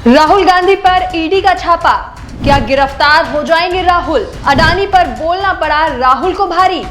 राहुल गांधी पर ईडी का छापा, क्या गिरफ्तार हो जाएंगे राहुल? अडानी पर बोलना पड़ा राहुल को भारी।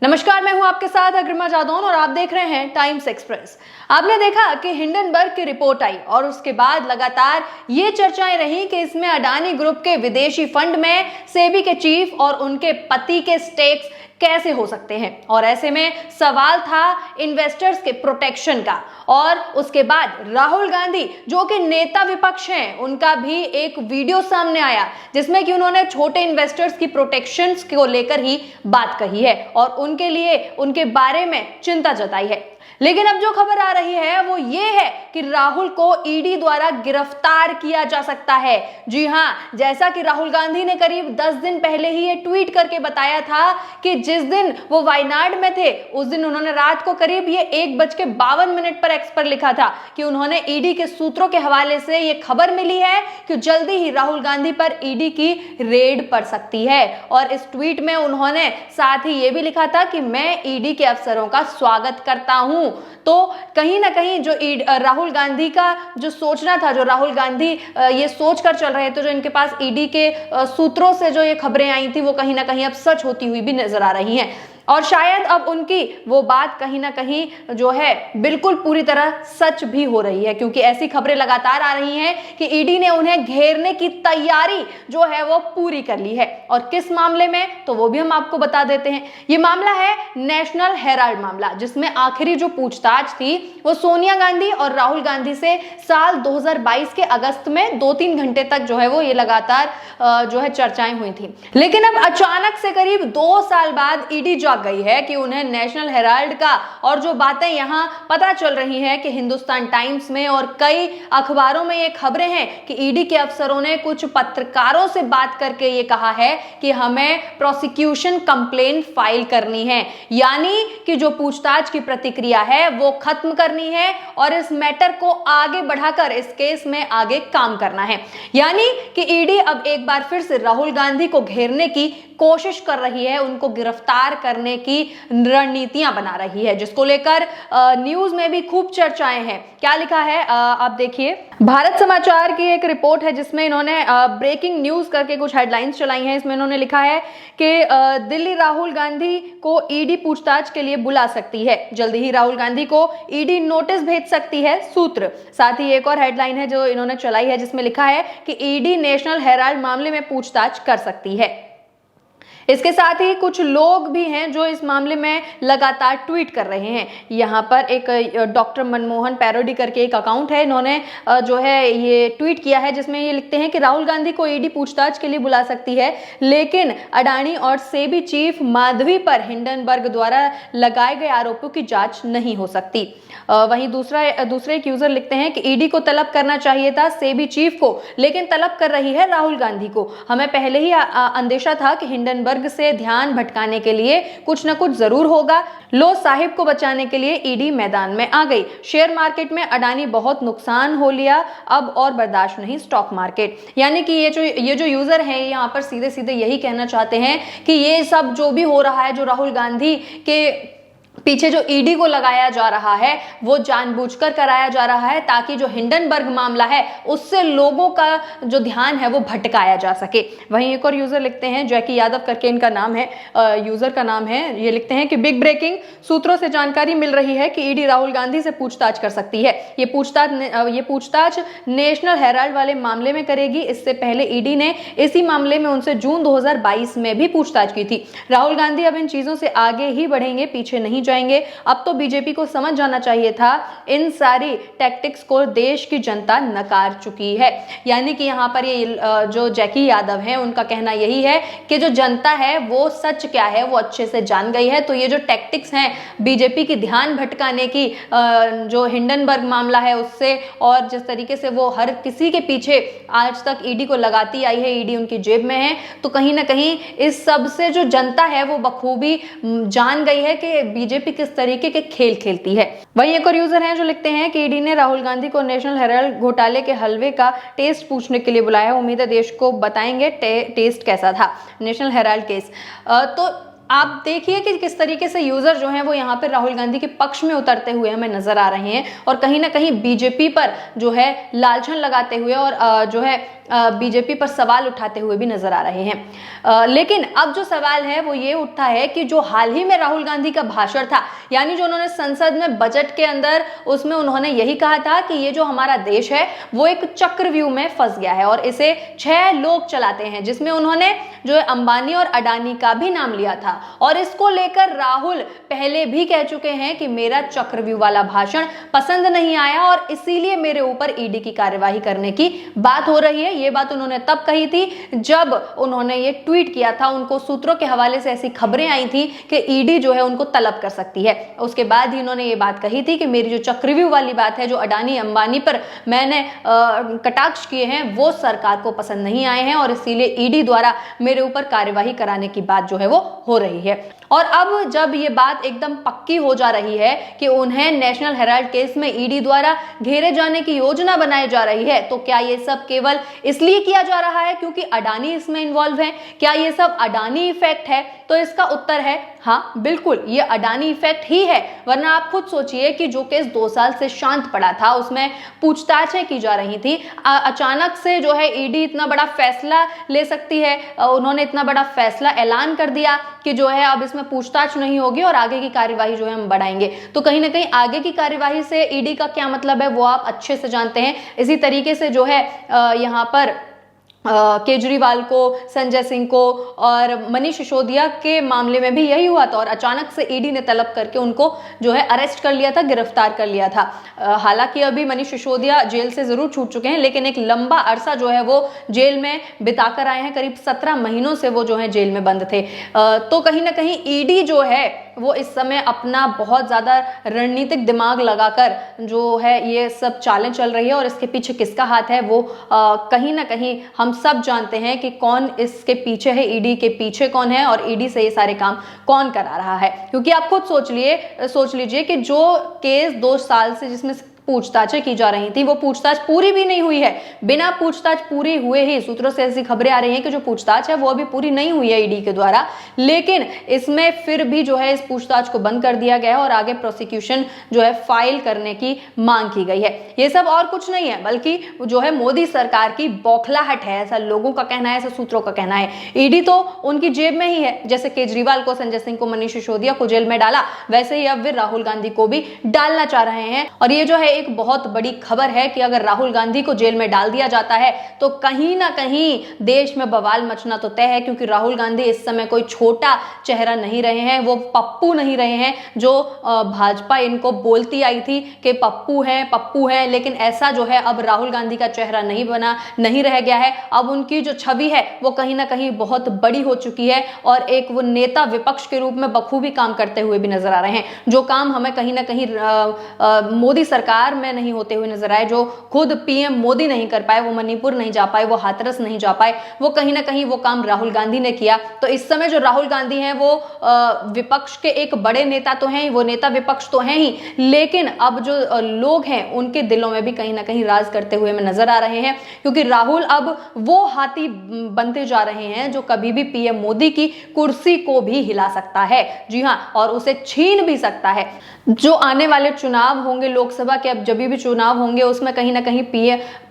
नमस्कार, मैं हूं आपके साथ अग्रिमा जादौन और आप देख रहे हैं टाइम्स एक्सप्रेस। आपने देखा कि हिंडनबर्ग की रिपोर्ट आई और उसके बाद लगातार ये चर्चाएं रही कि इसमें अडानी ग्रुप के विदेशी फंड में सेबी के चीफ और उनके पति के स्टेक्स कैसे हो सकते हैं, और ऐसे में सवाल था इन्वेस्टर्स के प्रोटेक्शन का। और उसके बाद राहुल गांधी जो कि नेता विपक्ष हैं, उनका भी एक वीडियो सामने आया जिसमें कि उन्होंने छोटे इन्वेस्टर्स की प्रोटेक्शंस को लेकर ही बात कही है और उनके लिए उनके बारे में चिंता जताई है। लेकिन अब जो खबर आ रही है वो ये है कि राहुल को ईडी द्वारा गिरफ्तार किया जा सकता है। जी हां, जैसा कि राहुल गांधी ने करीब 10 दिन पहले ही ये ट्वीट करके बताया था कि जिस दिन वो वायनाड में थे उस दिन उन्होंने रात को करीब ये 1:52 पर एक्स पर लिखा था कि उन्होंने ईडी के सूत्रों के हवाले से ये खबर मिली है कि जल्दी ही राहुल गांधी पर ईडी की रेड पड़ सकती है। और इस ट्वीट में उन्होंने साथ ही ये भी लिखा था कि मैं ईडी के अफसरों का स्वागत करता हूं। तो कहीं ना कहीं जो राहुल गांधी का जो सोचना था, जो राहुल गांधी ये सोच कर चल रहे थे, जो इनके पास ईडी के सूत्रों से जो ये खबरें आई थी वो कहीं ना कहीं अब सच होती हुई भी नजर आ रही हैं। और शायद अब उनकी वो बात कहीं ना कहीं जो है बिल्कुल पूरी तरह सच भी हो रही है, क्योंकि ऐसी खबरें लगातार आ रही हैं कि ईडी ने उन्हें घेरने की तैयारी जो है वो पूरी कर ली है। और किस मामले में, तो वो भी हम आपको बता देते हैं। ये मामला है नेशनल हेराल्ड मामला, जिसमें आखिरी जो पूछताछ थी वो सोनिया गांधी और राहुल गांधी से साल 2022 के अगस्त में 2-3 घंटे तक जो है वो ये लगातार जो है चर्चाएं हुई थी। लेकिन अब अचानक से करीब 2 साल बाद ईडी गई है कि उन्हें नेशनल हेराल्ड का, और जो बातें यहां पता चल रही हैं कि हिंदुस्तान टाइम्स में और कई अखबारों में ये खबरें हैं कि ईडी के अफसरों ने कुछ पत्रकारों से बात करके ये कहा है कि हमें प्रोसिक्यूशन कंप्लेंट फाइल करनी है, यानी कि जो पूछताछ की प्रतिक्रिया है वो खत्म करनी है और इस मैटर को आगे बढ़ाकर इस केस में आगे काम करना है। यानी कि ईडी अब एक बार फिर से राहुल गांधी को घेरने की कोशिश कर रही है, उनको गिरफ्तार करने की रणनीतियां बना रही है, जिसको लेकर न्यूज में भी खूब चर्चाएं हैं। क्या लिखा है आप देखिए। भारत समाचार की एक रिपोर्ट है जिसमें इन्होंने ब्रेकिंग न्यूज करके कुछ हेडलाइंस चलाई हैं। इसमें इन्होंने लिखा है कि दिल्ली राहुल गांधी को ईडी पूछताछ के लिए बुला सकती है, जल्दी ही राहुल गांधी को ईडी नोटिस भेज सकती है सूत्र। साथ ही एक और हेडलाइन है जो इन्होंने चलाई है जिसमें लिखा है कि ईडी नेशनल हेराल्ड मामले में पूछताछ कर सकती है। इसके साथ ही कुछ लोग भी हैं जो इस मामले में लगातार ट्वीट कर रहे हैं। यहाँ पर एक डॉक्टर मनमोहन पैरोडी करके एक अकाउंट है, इन्होंने जो है ये ट्वीट किया है जिसमें ये लिखते हैं कि राहुल गांधी को ईडी पूछताछ के लिए बुला सकती है, लेकिन अडानी और सेबी चीफ माधवी पर हिंडनबर्ग द्वारा लगाए गए आरोपों की जांच नहीं हो सकती। वहीं दूसरे एक यूजर लिखते हैं कि ईडी को तलब करना चाहिए था सेबी चीफ को, लेकिन तलब कर रही है राहुल गांधी को। हमें पहले ही अंदेशा था कि हिंडनबर्ग से ध्यान भटकाने के लिए कुछ न कुछ जरूर होगा। लो साहिब को बचाने के लिए ईडी मैदान में आ गई। शेयर मार्केट में अडानी बहुत नुकसान हो लिया, अब और बर्दाश्त नहीं स्टॉक मार्केट। यानी कि ये जो यूजर हैं यहाँ पर सीधे सीधे यही कहना चाहते हैं कि ये सब जो भी हो रहा है, जो राहुल गांधी के पीछे जो ईडी को लगाया जा रहा है वो जानबूझकर कराया जा रहा है ताकि जो हिंडनबर्ग मामला है उससे लोगों का जो ध्यान है वो भटकाया जा सके। वहीं एक और यूजर लिखते हैं, जैकी यादव करके इनका नाम है, यूजर का नाम है, ये लिखते हैं कि बिग ब्रेकिंग, सूत्रों से जानकारी मिल रही है कि ईडी राहुल गांधी से पूछताछ कर सकती है। ये पूछताछ नेशनल हेराल्ड वाले मामले में करेगी। इससे पहले ईडी ने इसी मामले में उनसे जून 2022 में भी पूछताछ की थी। राहुल गांधी अब इन चीजों से आगे ही बढ़ेंगे, पीछे नहीं जाएंगे। अब तो बीजेपी को समझ जाना चाहिए था, इन सारी टैक्टिक्स को देश की जनता नकार चुकी है। यानी कि यहाँ पर ये जो जैकी यादव है उनका कहना यही है कि जो जनता है वो सच क्या है वो अच्छे से जान गई है। तो ये जो टैक्टिक्स हैं बीजेपी की ध्यान भटकाने की, जो हिंडनबर्ग मामला है उससे, और जिस तरीके से वो हर किसी के पीछे आज तक ईडी को लगाती आई है, ईडी उनकी जेब में है, तो कहीं ना कहीं इस सब से जो जनता है वो बखूबी जान गई है कि बीजेपी किस तरीके के खेल खेलती है। वहीं एक और यूजर हैं जो लिखते हैं कि ईडी ने राहुल गांधी को नेशनल हेराल्ड घोटाले के हलवे का टेस्ट पूछने के लिए बुलाया। उम्मीद है देश को बताएंगे टेस्ट कैसा था नेशनल हेराल्ड केस। तो आप देखिए कि किस तरीके से यूजर जो हैं वो यहाँ पे राहुल गांधी के पक्ष में उतरते हुए हमें नजर आ रहे हैं और कहीं ना कहीं बीजेपी पर जो है लांछन लगाते हुए और जो है बीजेपी पर सवाल उठाते हुए भी नजर आ रहे हैं। लेकिन अब जो सवाल है वो ये उठता है कि जो हाल ही में राहुल गांधी का भाषण था, यानी जो उन्होंने संसद में बजट के अंदर, उसमें उन्होंने यही कहा था कि ये जो हमारा देश है वो एक चक्रव्यूह में फंस गया है और इसे 6 लोग चलाते हैं, जिसमें उन्होंने जो है अंबानी और अडानी का भी नाम लिया था। और इसको लेकर राहुल पहले भी कह चुके हैं कि मेरा चक्रव्यूह वाला भाषण पसंद नहीं आया और इसीलिए मेरे ऊपर ईडी की कार्यवाही करने की बात हो रही है। ये बात उन्होंने तब कही थी जब उन्होंने ये ट्वीट किया था। उनको सूत्रों के हवाले से ऐसी खबरें आई थी कि ईडी जो है उनको तलब कर सकती है। उसके बाद ही उन्होंने ये बात कही थी कि मेरी जो चक्रव्यूह वाली बात है, जो अडानी अंबानी पर मैंने कटाक्ष किए हैं, वो सरकार को पसंद नहीं आए हैं और इसीलिए ईडी द्वारा मेरे ऊपर कार्यवाही कराने की बात जो है वो हो रही है। और अब जब ये बात एकदम पक्की हो जा रही है कि उन्हें नेशनल हेराल्ड केस में ईडी द्वारा घेरे जाने की योजना बनाई जा रही है, तो क्या ये सब केवल इसलिए किया जा रहा है क्योंकि अडानी इसमें इन्वॉल्व है? क्या ये सब अडानी इफेक्ट है? तो इसका उत्तर है हाँ, बिल्कुल ये अडानी इफेक्ट ही है। वरना आप खुद सोचिए कि जो केस 2 साल से शांत पड़ा था, उसमें पूछताछें की जा रही थी, अचानक से जो है ईडी इतना बड़ा फैसला ले सकती है। उन्होंने इतना बड़ा फैसला ऐलान कर दिया कि जो है अब इसमें पूछताछ नहीं होगी और आगे की कार्यवाही जो है हम बढ़ाएंगे। तो कहीं ना कहीं आगे की कार्यवाही से ईडी का क्या मतलब है वो आप अच्छे से जानते हैं। इसी तरीके से जो है यहाँ पर केजरीवाल को, संजय सिंह को और मनीष सिसोदिया के मामले में भी यही हुआ था और अचानक से ईडी ने तलब करके उनको जो है अरेस्ट कर लिया था, गिरफ्तार कर लिया था। हालांकि अभी मनीष सिसोदिया जेल से जरूर छूट चुके हैं, लेकिन एक लंबा अरसा जो है वो जेल में बिताकर आए हैं। करीब 17 महीनों से वो जो है जेल में बंद थे। तो कहीं ना कहीं ईडी जो है वो इस समय अपना बहुत ज्यादा रणनीतिक दिमाग लगाकर जो है ये सब चालें चल रही है और इसके पीछे किसका हाथ है वो कहीं ना कहीं हम सब जानते हैं कि कौन इसके पीछे है, ईडी के पीछे कौन है और ईडी से ये सारे काम कौन करा रहा है। क्योंकि आप खुद सोच लीजिए कि जो केस 2 साल से जिसमें पूछताछें की जा रही थी, वो पूछताछ पूरी भी नहीं हुई है। बिना पूछताछ पूरी हुए ही सूत्रों से ऐसी खबरें आ रही हैं कि जो पूछताछ है वो अभी पूरी नहीं हुई है ईडी के द्वारा, लेकिन इसमें फिर भी जो है इस पूछताछ को बंद कर दिया गया है और आगे प्रोसिक्यूशन जो है फाइल करने की मांग की गई है। ये सब और कुछ नहीं है बल्कि जो है मोदी सरकार की बौखलाहट है, ऐसा लोगों का कहना है, ऐसा सूत्रों का कहना है। ईडी तो उनकी जेब में ही है। जैसे केजरीवाल को, संजय सिंह को, मनीष सिसोदिया को जेल में डाला, वैसे ही अब वे राहुल गांधी को भी डालना चाह रहे हैं। और ये जो है एक बहुत बड़ी खबर है कि अगर राहुल गांधी को जेल में डाल दिया जाता है तो कहीं ना कहीं देश में बवाल मचना तो तय है। क्योंकि राहुल गांधी इस समय कोई छोटा चेहरा नहीं रहे हैं, वो पप्पू नहीं रहे हैं जो भाजपा इनको बोलती आई थी कि पप्पू है, लेकिन ऐसा जो है अब राहुल गांधी का चेहरा नहीं रह गया है। अब उनकी जो छवि है वो कहीं ना कहीं बहुत बड़ी हो चुकी है और एक वो नेता विपक्ष के रूप में बखूबी काम करते हुए भी नजर आ रहे हैं। जो काम हमें कहीं ना कहीं मोदी सरकार में नहीं होते हुए नजर आए, जो खुद पीएम मोदी नहीं कर पाए, वो मणिपुर नहीं जा पाए, वो हाथरस नहीं जा पाए, वो कहीं ना कहीं वो काम राहुल गांधी ने किया। तो इस समय जो राहुल गांधी हैं वो विपक्ष के एक बड़े नेता तो हैं ही, वो नेता विपक्ष तो हैं ही, लेकिन अब जो लोग हैं उनके दिलों में भी कहीं ना कहीं राज करते हुए में नजर आ रहे हैं। क्योंकि राहुल अब वो हाथी बनते जा रहे हैं जो कभी भी पीएम मोदी की कुर्सी को भी हिला सकता है। जी हां, और उसे छीन भी सकता है। जो आने वाले चुनाव होंगे लोकसभा के, अब जब भी चुनाव होंगे उसमें कहीं ना कहीं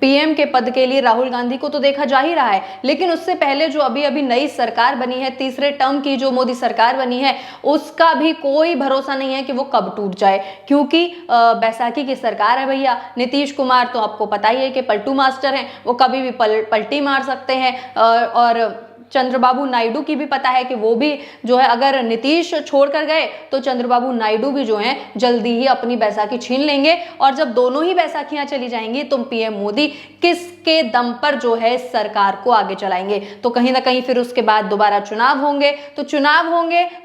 पीएम के पद के लिए राहुल गांधी को तो देखा जा ही रहा है, लेकिन उससे पहले जो अभी नई सरकार बनी है, तीसरे टर्म की जो मोदी सरकार बनी है, उसका भी कोई भरोसा नहीं है कि वो कब टूट जाए। क्योंकि बैसाखी की सरकार है भैया। नीतीश कुमार तो आपको पता ही है कि पलटू मास्टर हैं, वो कभी भी पलटी मार सकते हैं। और चंद्रबाबू नायडू की भी पता है कि वो भी जो है अगर नीतीश छोड़कर गए तो चंद्रबाबू नायडू भी जो है जल्दी ही अपनी बैसाखी छीन लेंगे। और जब दोनों ही बैसाखियां चली जाएंगी तो पीएम मोदी किसके दम पर जो है सरकार को आगे चलाएंगे। तो कहीं ना कहीं फिर उसके बाद दोबारा चुनाव होंगे,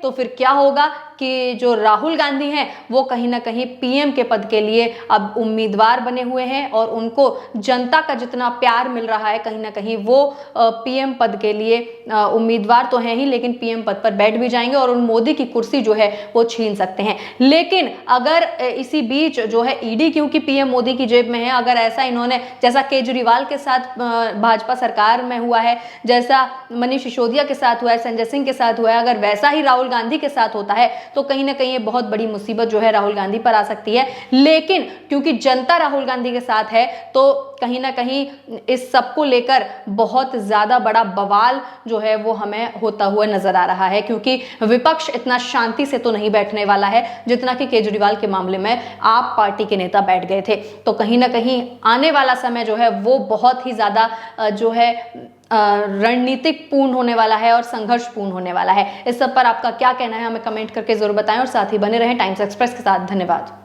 तो फिर क्या होगा कि जो राहुल गांधी हैं वो कहीं ना कहीं पीएम के पद के लिए अब उम्मीदवार बने हुए हैं और उनको जनता का जितना प्यार मिल रहा है कहीं ना कहीं वो पीएम पद के लिए उम्मीदवार तो हैं ही, लेकिन पीएम पद पर बैठ भी जाएंगे और उन मोदी की कुर्सी जो है वो छीन सकते हैं। लेकिन अगर इसी बीच जो है ईडी, क्योंकि पीएम मोदी की जेब में है, अगर ऐसा इन्होंने जैसा केजरीवाल के साथ भाजपा सरकार में हुआ है, जैसा मनीष सिसोदिया के साथ हुआ है, संजय सिंह के साथ हुआ है, अगर वैसा ही राहुल गांधी के साथ होता है तो कहीं ना कहीं ये बहुत बड़ी मुसीबत जो है राहुल गांधी पर आ सकती है। लेकिन क्योंकि जनता राहुल गांधी के साथ है तो कहीं ना कहीं इस सब को लेकर बहुत ज्यादा बड़ा बवाल जो है वो हमें होता हुआ नजर आ रहा है, क्योंकि विपक्ष इतना शांति से तो नहीं बैठने वाला है जितना कि केजरीवाल के मामले में आप पार्टी के नेता बैठ गए थे। तो कहीं ना कहीं आने वाला समय जो है वो बहुत ही ज्यादा जो है रणनीतिक पूर्ण होने वाला है और संघर्षपूर्ण होने वाला है। इस सब पर आपका क्या कहना है हमें कमेंट करके जरूर बताएं और साथ ही बने रहें टाइम्स एक्सप्रेस के साथ। धन्यवाद।